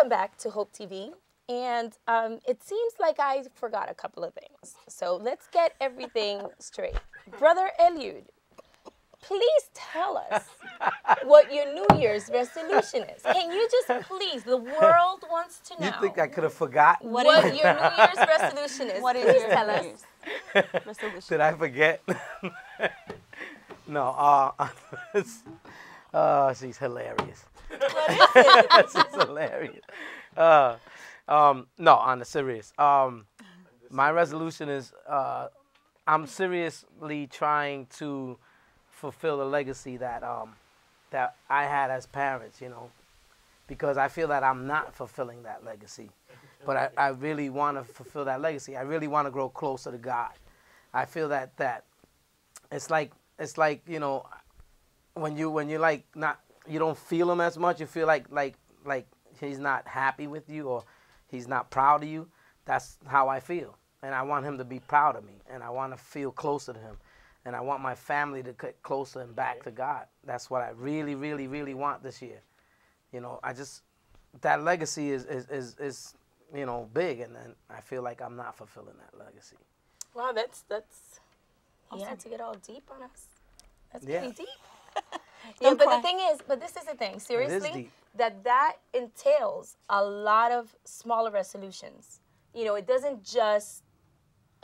Welcome back to Hope TV. And it seems like I forgot a couple of things. So let's get everything straight. Brother Eliud, please tell us what your New Year's resolution is. Can you just please, the world wants to know. You think I could have forgotten? What your New Year's resolution is. What is Please your tell New us. Year's resolution? Did I forget? No, she's hilarious. What is it? She's hilarious. No, on the serious. My resolution is I'm seriously trying to fulfill the legacy that that I had as parents, you know, because I feel that I'm not fulfilling that legacy. But I really want to fulfill that legacy. I really want to grow closer to God. I feel that it's like you know, when you like not, you don't feel him as much. You feel like he's not happy with you or he's not proud of you. That's how I feel, and I want him to be proud of me, and I want to feel closer to him, and I want my family to get closer and back to God. That's what I really, really, really want this year. You know, that legacy is you know, big, and then I feel like I'm not fulfilling that legacy. Wow, that's he had to get all deep on us. That's pretty deep. Yeah, but the thing is, this is the thing, seriously, that entails a lot of smaller resolutions. You know, it doesn't just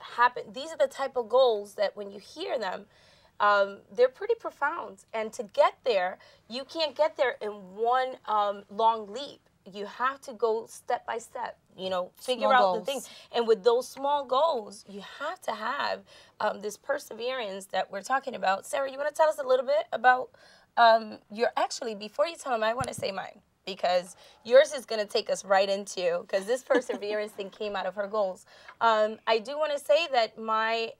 happen. These are the type of goals that when you hear them, they're pretty profound. And to get there, you can't get there in one long leap. You have to go step by step, you know, figure out the things. And with those small goals, you have to have this perseverance that we're talking about. Sarah, you want to tell us a little bit about before you tell them, I want to say mine, because yours is going to take us right into, because this perseverance thing came out of her goals. I do want to say that my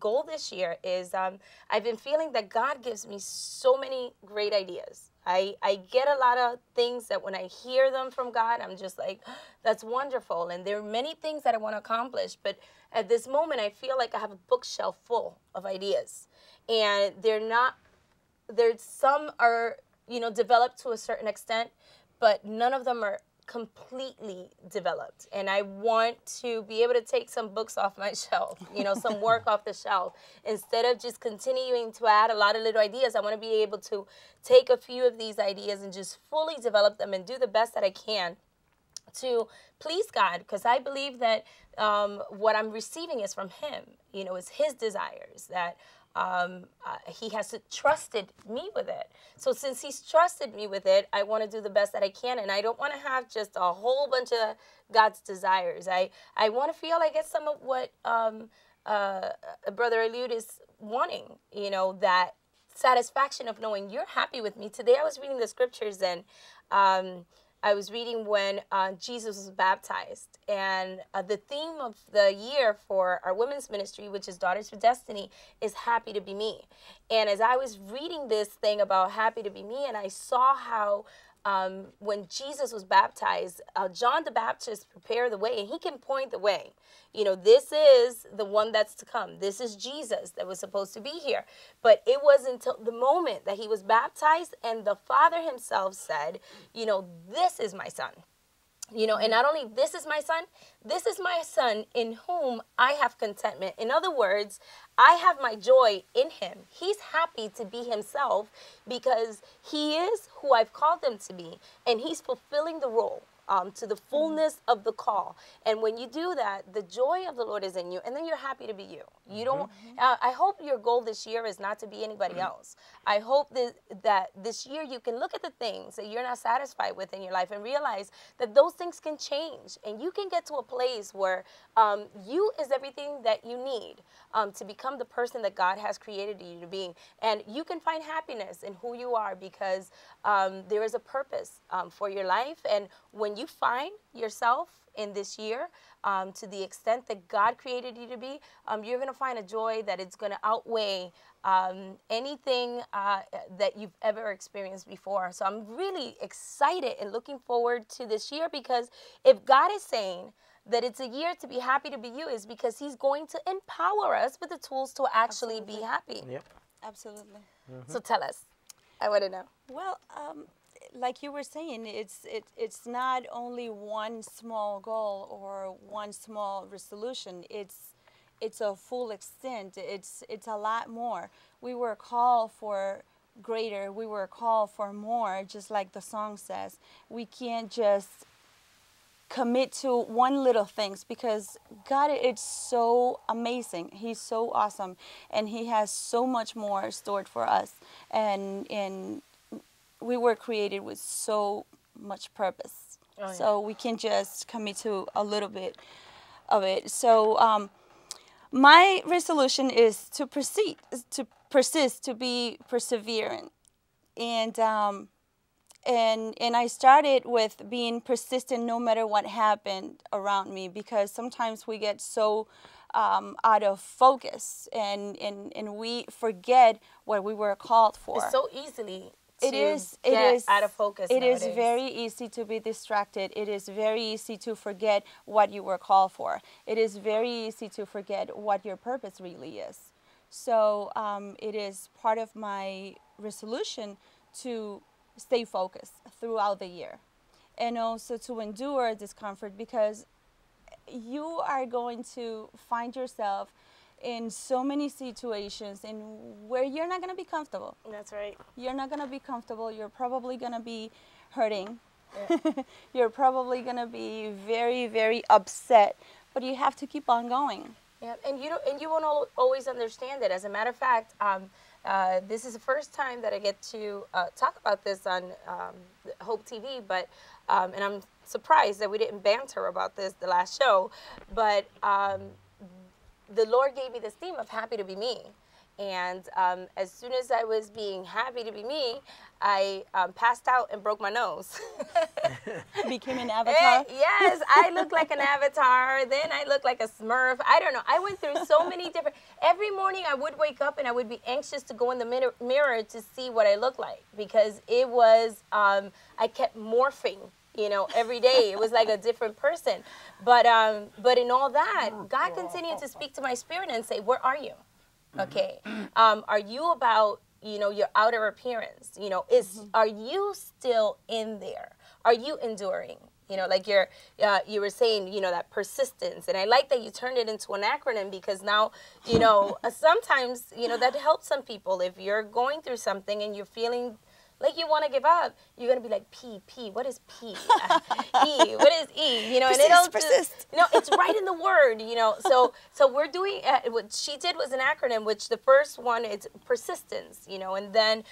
goal this year is I've been feeling that God gives me so many great ideas. I get a lot of things that when I hear them from God, I'm just like, that's wonderful. And there are many things that I want to accomplish. But at this moment, I feel like I have a bookshelf full of ideas. And some are, you know, developed to a certain extent, but none of them are completely developed. And I want to be able to take some books off my shelf, you know, some work off the shelf. Instead of just continuing to add a lot of little ideas, I want to be able to take a few of these ideas and just fully develop them and do the best that I can to please God, because I believe that what I'm receiving is from him. You know, it's his desires that he has trusted me with it. So since he's trusted me with it, I want to do the best that I can. And I don't want to have just a whole bunch of God's desires. I want to feel like it's some of what Brother Eliud is wanting, you know, that satisfaction of knowing you're happy with me. Today I was reading the scriptures, and I was reading when Jesus was baptized, and the theme of the year for our women's ministry, which is Daughters for Destiny, is Happy to Be Me. And as I was reading this thing about Happy to Be Me, and I saw how when Jesus was baptized, John the Baptist prepared the way, and he can point the way. You know, this is the one that's to come. This is Jesus that was supposed to be here. But it wasn't until the moment that he was baptized and the Father himself said, you know, this is my son. You know, and not only this is my son in whom I have contentment. In other words, I have my joy in him. He's happy to be himself because he is who I've called him to be, and he's fulfilling the role to the fullness of the call. And when you do that, the joy of the Lord is in you, and then you're happy to be you. You don't. I hope your goal this year is not to be anybody else. I hope that this year you can look at the things that you're not satisfied with in your life and realize that those things can change, and you can get to a place where you is everything that you need to become the person that God has created you to be. And you can find happiness in who you are, because there is a purpose for your life. And when you find yourself in this year, to the extent that God created you to be, you're going to find a joy that it's going to outweigh anything that you've ever experienced before. So I'm really excited and looking forward to this year, because if God is saying that it's a year to be happy to be you, is because he's going to empower us with the tools to actually be happy. Yep. Absolutely. So tell us. I want to know. Well, like you were saying, it's not only one small goal or one small resolution. It's a full extent. It's a lot more. We were called for greater. We were called for more, just like the song says. We can't just commit to one little things, because God is so amazing. He's so awesome, and He has so much more stored for us. And we were created with so much purpose. Oh, yeah. So we can just commit to a little bit of it. So my resolution is to persist, to be perseverant, and I started with being persistent no matter what happened around me, because sometimes we get so out of focus, and we forget what we were called for. It's so easily It to is get out of focus It is nowadays. very easy to be distracted. It is very easy to forget what you were called for. It is very easy to forget what your purpose really is. So it is part of my resolution to stay focused throughout the year, and also to endure discomfort, because you are going to find yourself in so many situations in where you're not going to be comfortable. That's right. You're not going to be comfortable. You're probably going to be hurting. Yeah. You're probably going to be very, very upset, but you have to keep on going. Yeah, and you won't always understand it. As a matter of fact, this is the first time that I get to talk about this on Hope TV, but and I'm surprised that we didn't banter about this the last show, but the Lord gave me this theme of happy to be me. And as soon as I was being happy to be me, I passed out and broke my nose. Became an avatar? Yes, I look like an avatar. Then I look like a Smurf. I don't know. I went through so many different... Every morning I would wake up and I would be anxious to go in the mirror to see what I look like. Because it was... I kept morphing, every day. It was like a different person. But in all that, God continued to speak to my spirit and say, where are you? Okay. Are you about, your outer appearance? Are you still in there? Are you enduring? Like you were saying, that persistence. And I like that you turned it into an acronym, because now, sometimes, that helps some people. If you're going through something and you're feeling like you want to give up, you're going to be like, P, what is P? E, what is E? Persist, and it'll persist. It's right in the word, So we're doing, what she did was an acronym, which the first one is persistence, and then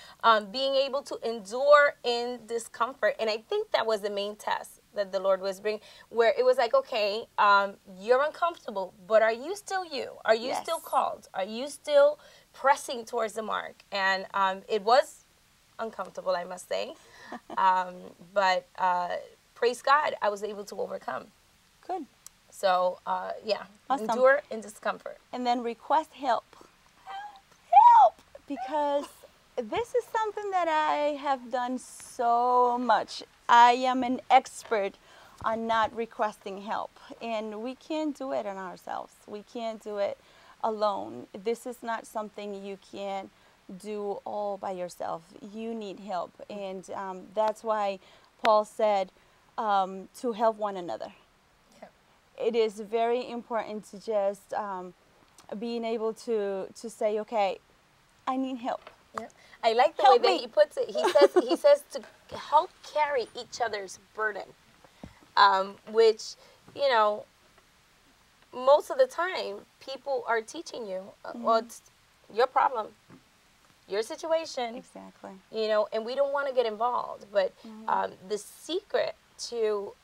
being able to endure in discomfort. And I think that was the main test that the Lord was bringing, where it was like, okay, you're uncomfortable, but are you still you? Are you Yes. still called? Are you still pressing towards the mark? And it was uncomfortable, I must say. But praise God, I was able to overcome. Good. So, Awesome. endure in discomfort. And then request help. Help! Because this is something that I have done so much. I am an expert on not requesting help. And we can't do it on ourselves. We can't do it alone. This is not something you can do all by yourself. You need help. And that's why Paul said to help one another. Yeah. It is very important to just being able to say, okay, I need help. Yeah. I like the Help way that me. he puts it. He says to help carry each other's burden, which, most of the time people are teaching you, well, it's your problem, your situation. Exactly. And we don't want to get involved. But the secret to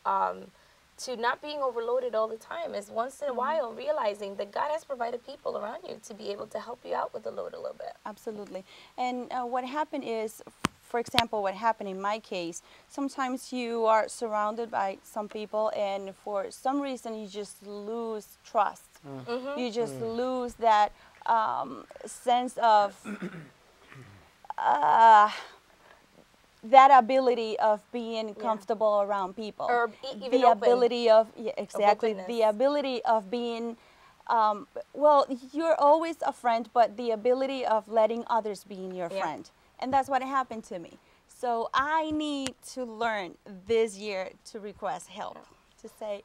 not being overloaded all the time is once in a while realizing that God has provided people around you to be able to help you out with the load a little bit. Absolutely. And what happened is, for example, what happened in my case, sometimes you are surrounded by some people and for some reason you just lose trust. You just lose that sense of that ability of being comfortable around people, Or even the open. ability of exactly openness. the ability of being well, you're always a friend, but the ability of letting others be your Yeah. friend. And that's what happened to me. So I need to learn this year to request help, to say,